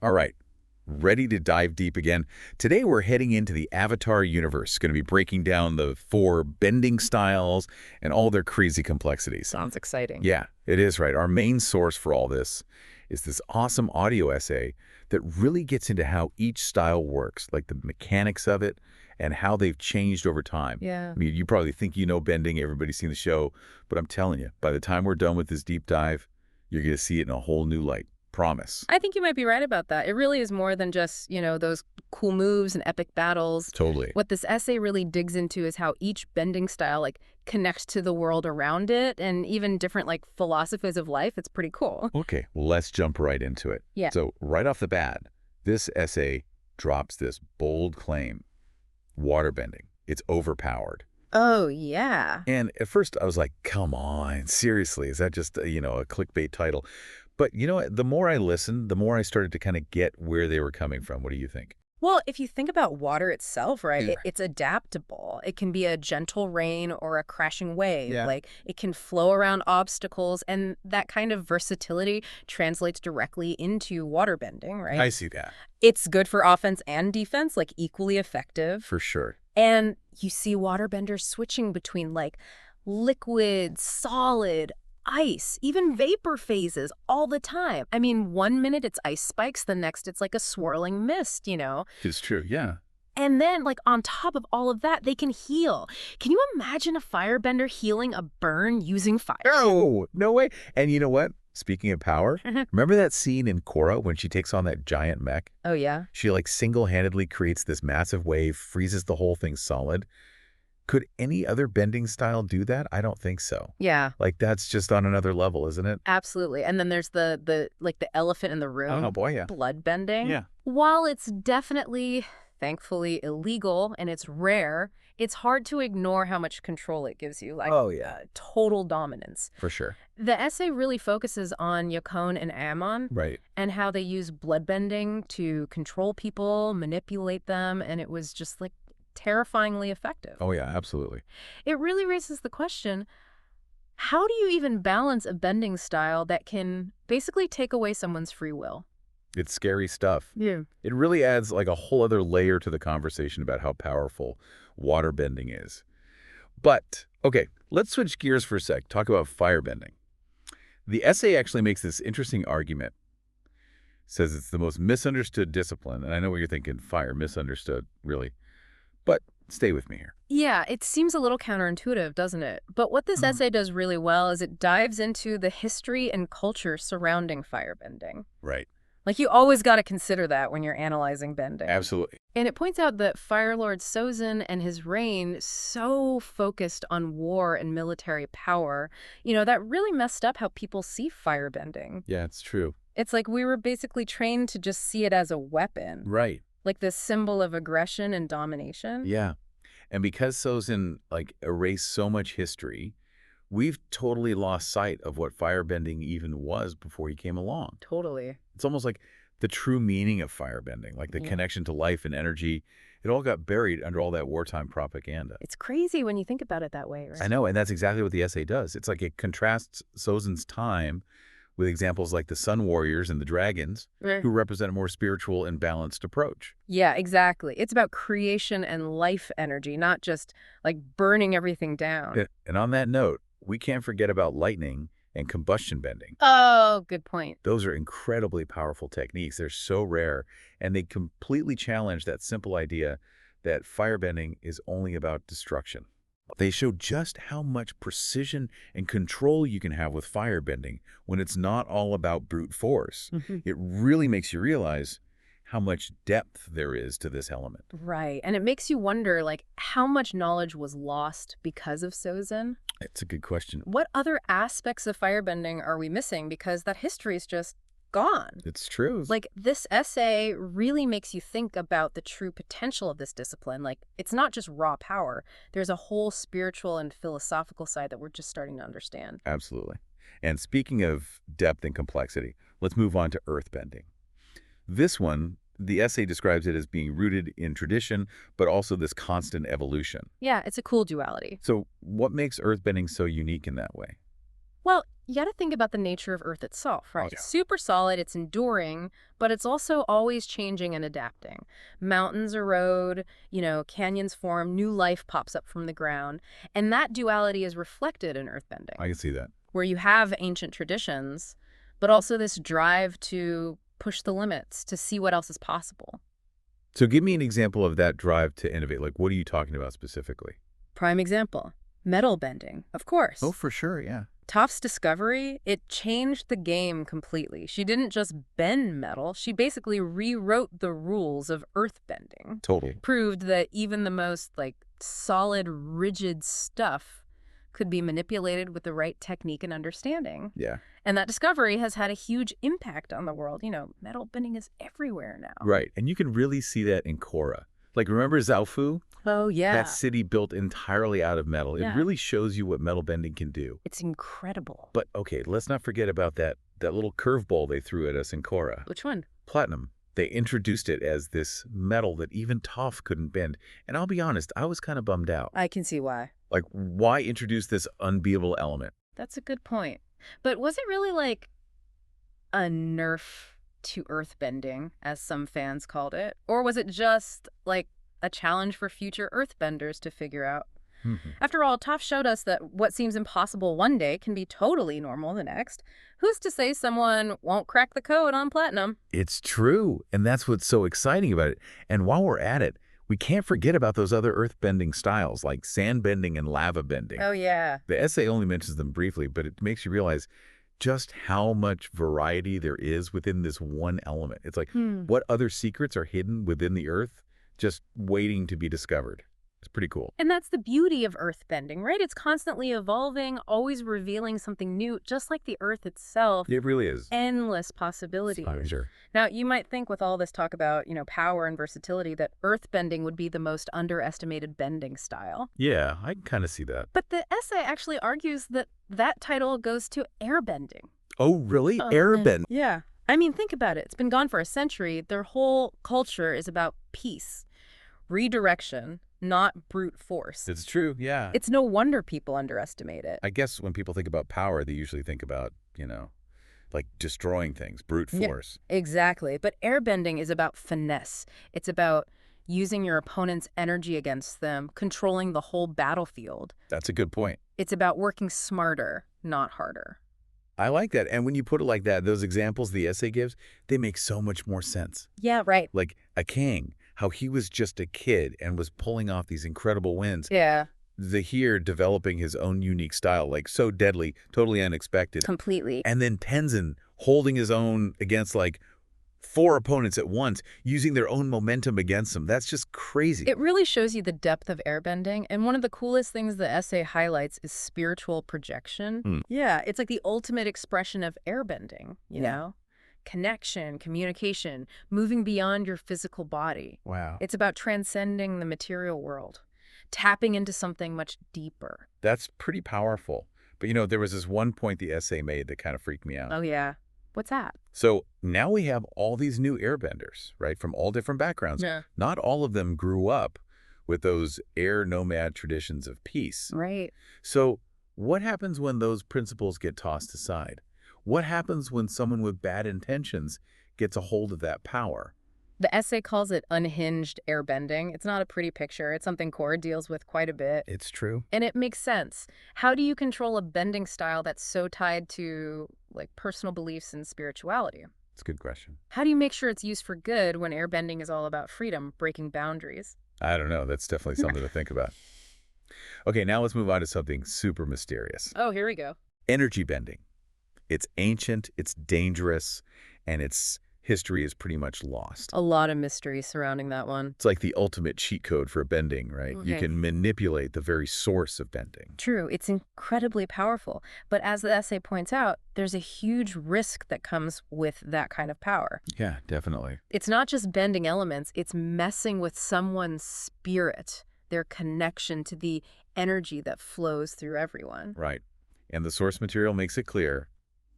All right, ready to dive deep again? Today we're heading into the Avatar universe, going to be breaking down the four bending styles and all their crazy complexities. Sounds exciting. Yeah, it is right. Our main source for all this is this awesome audio essay that really gets into how each style works, like the mechanics of it and how they've changed over time. Yeah. I mean, you probably think you know bending, everybody's seen the show, but I'm telling you, by the time we're done with this deep dive, you're going to see it in a whole new light. Promise. I think you might be right about that. It really is more than just, those cool moves and epic battles. Totally. What this essay really digs into is how each bending style, connects to the world around it and even different, philosophies of life. It's pretty cool. Okay, well, let's jump right into it. Yeah. So right off the bat, this essay drops this bold claim. Waterbending. It's overpowered. Oh, yeah. And at first I was like, come on, seriously, is that just, a clickbait title? But you know what? The more I listened, the more I started to kind of get where they were coming from. What do you think? Well, if you think about water itself, right, Yeah. it's adaptable. It can be a gentle rain or a crashing wave. Yeah. It can flow around obstacles, and that kind of versatility translates directly into waterbending, right? I see that. It's good for offense and defense, equally effective. For sure. And you see waterbenders switching between liquid, solid, ice, even vapor phases all the time. I mean, 1 minute it's ice spikes, the next it's like a swirling mist. It's true, yeah. And then, on top of all of that, they can heal. Can you imagine a firebender healing a burn using fire? Oh, no way. And you know what? Speaking of power, remember that scene in Korra when she takes on that giant mech? Oh, yeah? She single-handedly creates this massive wave, freezes the whole thing solid. Could any other bending style do that? I don't think so. Yeah. That's just on another level, isn't it? Absolutely. And then there's the elephant in the room. Oh, boy, yeah. Blood bending. Yeah. While it's definitely, thankfully, illegal and it's rare, it's hard to ignore how much control it gives you, Oh, yeah. total dominance. For sure. The essay really focuses on Yakon and Ammon Right. and how they use bloodbending to control people, manipulate them, and it was just terrifyingly effective. Oh, yeah, absolutely. It really raises the question, how do you even balance a bending style that can basically take away someone's free will? It's scary stuff. Yeah. It really adds a whole other layer to the conversation about how powerful water bending is. But, okay, let's switch gears for a sec. Talk about firebending. The essay actually makes this interesting argument. Says it's the most misunderstood discipline. And I know what you're thinking, fire, misunderstood, really. But stay with me here. Yeah, it seems a little counterintuitive, doesn't it? But what this essay does really well is it dives into the history and culture surrounding firebending. Right. You always got to consider that when you're analyzing bending. Absolutely. And it points out that Fire Lord Sozin and his reign so focused on war and military power, that really messed up how people see firebending. Yeah, it's true. It's we were basically trained to just see it as a weapon. Right. This symbol of aggression and domination. Yeah. And because Sozin, erased so much history, we've totally lost sight of what firebending even was before he came along. Totally. It's almost like the true meaning of firebending, the connection to life and energy. It all got buried under all that wartime propaganda. It's crazy when you think about it that way, right? I know, and that's exactly what the essay does. It's it contrasts Sozin's time with examples like the Sun Warriors and the Dragons, who represent a more spiritual and balanced approach. Yeah, exactly. It's about creation and life energy, not just burning everything down. And on that note, we can't forget about lightning and combustion bending. Oh, good point. Those are incredibly powerful techniques. They're so rare, and they completely challenge that simple idea that firebending is only about destruction. They show just how much precision and control you can have with firebending when it's not all about brute force. It really makes you realize how much depth there is to this element. Right. And it makes you wonder, how much knowledge was lost because of Sozin? It's a good question. What other aspects of firebending are we missing? Because that history is just gone. It's true. This essay really makes you think about the true potential of this discipline. It's not just raw power. There's a whole spiritual and philosophical side that we're just starting to understand. Absolutely. And speaking of depth and complexity, let's move on to earthbending. This one, the essay describes it as being rooted in tradition, but also this constant evolution. Yeah, it's a cool duality. So what makes earthbending so unique in that way? Well, you got to think about the nature of Earth itself, Oh, right? yeah. Super solid, it's enduring, but it's also always changing and adapting. Mountains erode, canyons form, new life pops up from the ground, and that duality is reflected in earthbending, I can see that. where you have ancient traditions, but also this drive to push the limits, to see what else is possible. So give me an example of that drive to innovate. Like, what are you talking about specifically? Prime example, metal bending, of Oh, course. for sure, yeah. Toph's discovery, it changed the game completely. She didn't just bend metal, she basically rewrote the rules of earthbending. Totally. Proved that even the most, solid, rigid stuff could be manipulated with the right technique and understanding. Yeah. And that discovery has had a huge impact on the world. Metal bending is everywhere now. Right. And you can really see that in Korra. Like, remember Zaofu? Oh, That yeah. city built entirely out of metal. It Yeah. really shows you what metal bending can do. It's incredible. But, okay, let's not forget about that little curveball they threw at us in Korra. Which one? Platinum. They introduced it as this metal that even Toph couldn't bend. And I'll be honest, I was kind of bummed out. I can see why. Like, why introduce this unbeatable element? That's a good point. But was it really like a nerf to earthbending, as some fans called it? Or was it just like a challenge for future earthbenders to figure out? Mhm. After all, Toph showed us that what seems impossible one day can be totally normal the next. Who's to say someone won't crack the code on platinum? It's true. And that's what's so exciting about it. And while we're at it, we can't forget about those other earth-bending styles like sand bending and lava bending. Oh, yeah. The essay only mentions them briefly, but it makes you realize just how much variety there is within this one element. It's like, what other secrets are hidden within the earth just waiting to be discovered? It's pretty cool. And that's the beauty of earthbending, right? It's constantly evolving, always revealing something new, just like the earth itself. It really is. Endless possibilities. I'm sure. Now, you might think with all this talk about, power and versatility that earthbending would be the most underestimated bending style. Yeah, I can kind of see that. But the essay actually argues that that title goes to airbending. Oh, really? Oh, Airbend. Yeah. I mean, think about it. It's been gone for a century. Their whole culture is about peace, redirection, not brute force. It's true, yeah. It's no wonder people underestimate it. I guess when people think about power, they usually think about, like destroying things, brute Yeah. force. Exactly. But airbending is about finesse. It's about using your opponent's energy against them, controlling the whole battlefield. That's a good point. It's about working smarter, not harder. I like that. And when you put it like that, those examples the essay gives, they make so much more sense. Yeah, right. Like a king, how he was just a kid and was pulling off these incredible wins. Yeah, Zahir developing his own unique style, like so deadly, totally unexpected. completely. And then Tenzin holding his own against like 4 opponents at once, using their own momentum against them. That's just crazy. It really shows you the depth of airbending, and one of the coolest things the essay highlights is spiritual projection. Yeah, it's like the ultimate expression of airbending, you know? Connection, communication, moving beyond your physical body. Wow. It's about transcending the material world, tapping into something much deeper. That's pretty powerful. But there was this one point the essay made that kind of freaked me out. Oh, yeah. What's that? So now we have all these new airbenders, right, from all different backgrounds. Yeah. Not all of them grew up with those air nomad traditions of peace. Right. So what happens when those principles get tossed aside? What happens when someone with bad intentions gets a hold of that power? The essay calls it unhinged airbending. It's not a pretty picture. It's something Core deals with quite a bit. It's true. And it makes sense. How do you control a bending style that's so tied to personal beliefs and spirituality? It's a good question. How do you make sure it's used for good when airbending is all about freedom, breaking boundaries? I don't know. That's definitely something to think about. Okay, now let's move on to something super mysterious. Oh, here we go. Energy bending. It's ancient, it's dangerous, and its history is pretty much lost. A lot of mystery surrounding that one. It's like the ultimate cheat code for bending, right? You Okay. can manipulate the very source of bending. True, it's incredibly powerful. But as the essay points out, there's a huge risk that comes with that kind of power. Yeah, definitely. It's not just bending elements, it's messing with someone's spirit, their connection to the energy that flows through everyone. Right. And the source material makes it clear,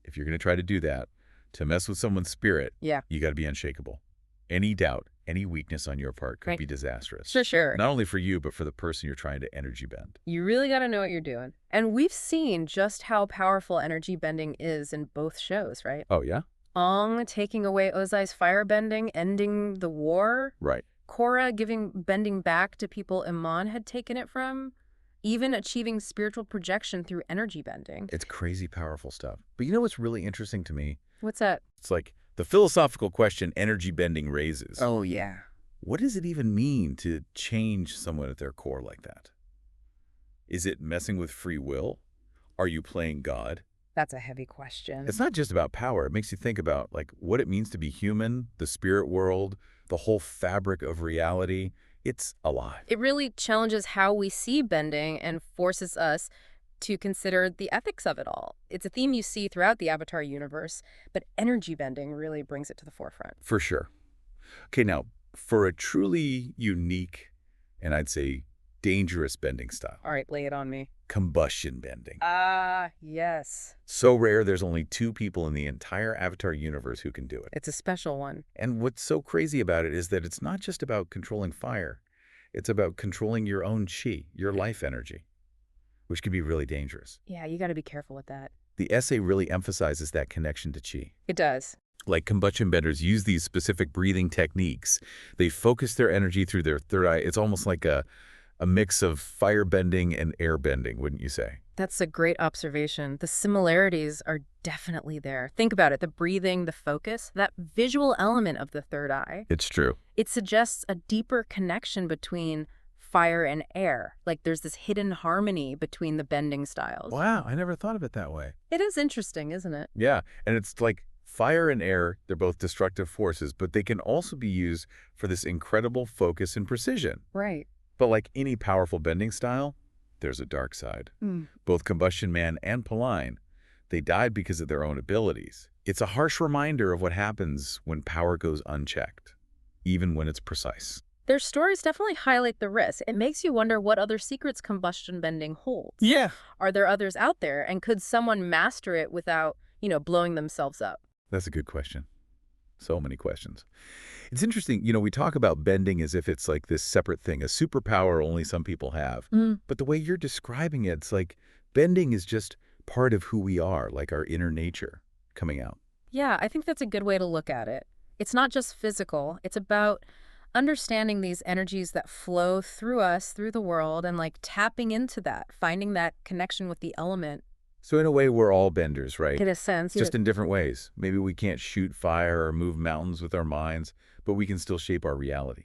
if you're going to try to do that, to mess with someone's spirit, Yeah. you got to be unshakable. Any doubt, any weakness on your part could Right. be disastrous. For sure. Not only for you, but for the person you're trying to energy bend. You really got to know what you're doing. And we've seen just how powerful energy bending is in both shows, right? Oh, yeah? Ong taking away Ozai's firebending, ending the war. Right. Korra giving bending back to people Iman had taken it from. Even achieving spiritual projection through energy bending. It's crazy powerful stuff. But you know what's really interesting to me? What's that? It's like the philosophical question energy bending raises. Oh, yeah. What does it even mean to change someone at their core like that? Is it messing with free will? Are you playing God? That's a heavy question. It's not just about power. It makes you think about like what it means to be human, the spirit world, the whole fabric of reality. It's alive. It really challenges how we see bending and forces us to consider the ethics of it all. It's a theme you see throughout the Avatar universe, but energy bending really brings it to the forefront. For sure. Okay, now, for a truly unique and I'd say dangerous bending style, All right, lay it on me. combustion bending. Ah, yes. So rare, there's only 2 people in the entire Avatar universe who can do it. It's a special one. And what's so crazy about it is that it's not just about controlling fire. It's about controlling your own chi, your life energy, which can be really dangerous. Yeah, you got to be careful with that. The essay really emphasizes that connection to chi. It does. Like combustion benders use these specific breathing techniques. They focus their energy through their third eye. It's almost like a mix of fire bending and air bending, wouldn't you say? That's a great observation. The similarities are definitely there. Think about it, the breathing, the focus, that visual element of the third eye. It's true. It suggests a deeper connection between fire and air. Like there's this hidden harmony between the bending styles. Wow, I never thought of it that way. It is interesting, isn't it? Yeah, and it's like fire and air, they're both destructive forces, but they can also be used for this incredible focus and precision. Right. But like any powerful bending style, there's a dark side. Both Combustion Man and Paline, they died because of their own abilities. It's a harsh reminder of what happens when power goes unchecked, even when it's precise. Their stories definitely highlight the risk. It makes you wonder what other secrets combustion bending holds. Yeah. Are there others out there, and could someone master it without, blowing themselves up? That's a good question. So many questions. It's interesting, we talk about bending as if it's like this separate thing, a superpower only some people have. But the way you're describing it, it's like bending is just part of who we are, like our inner nature coming out. Yeah, I think that's a good way to look at it. It's not just physical. It's about understanding these energies that flow through us, through the world, and like tapping into that, finding that connection with the element. So in a way, we're all benders, right? In a sense, Just in different ways. Maybe we can't shoot fire or move mountains with our minds, but we can still shape our reality,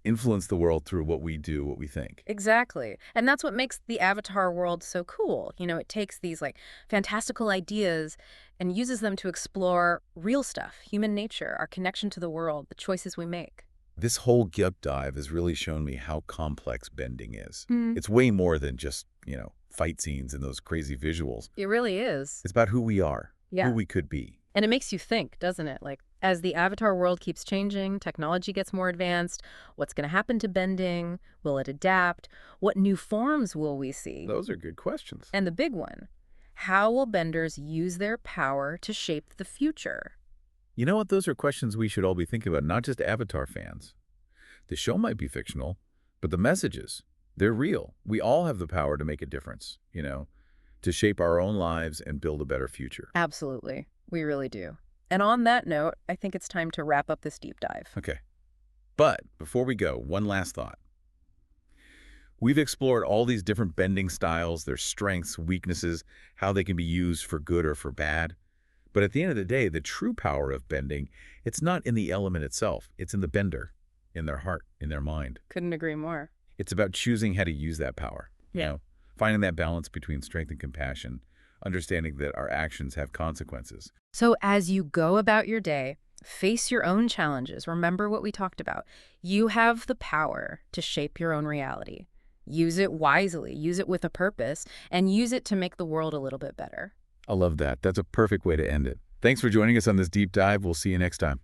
influence the world through what we do, what we think. Exactly. And that's what makes the Avatar world so cool. It takes these like fantastical ideas and uses them to explore real stuff, human nature, our connection to the world, the choices we make. This whole deep dive has really shown me how complex bending is. It's way more than just, fight scenes and those crazy visuals. It really is. It's about who we are, Yeah. who we could be. And it makes you think, doesn't it? Like, as the Avatar world keeps changing, technology gets more advanced, what's going to happen to bending? Will it adapt? What new forms will we see? Those are good questions. And the big one, how will benders use their power to shape the future? You know what? Those are questions we should all be thinking about, not just Avatar fans. The show might be fictional, but the messages, they're real. We all have the power to make a difference, to shape our own lives and build a better future. Absolutely. We really do. And on that note, I think it's time to wrap up this deep dive. Okay. But before we go, one last thought. We've explored all these different bending styles, their strengths, weaknesses, how they can be used for good or for bad. But at the end of the day, the true power of bending, it's not in the element itself. It's in the bender, in their heart, in their mind. Couldn't agree more. It's about choosing how to use that power. Yeah. Finding that balance between strength and compassion, understanding that our actions have consequences. So as you go about your day, face your own challenges. Remember what we talked about. You have the power to shape your own reality. Use it wisely, use it with a purpose, and use it to make the world a little bit better. I love that. That's a perfect way to end it. Thanks for joining us on this deep dive. We'll see you next time.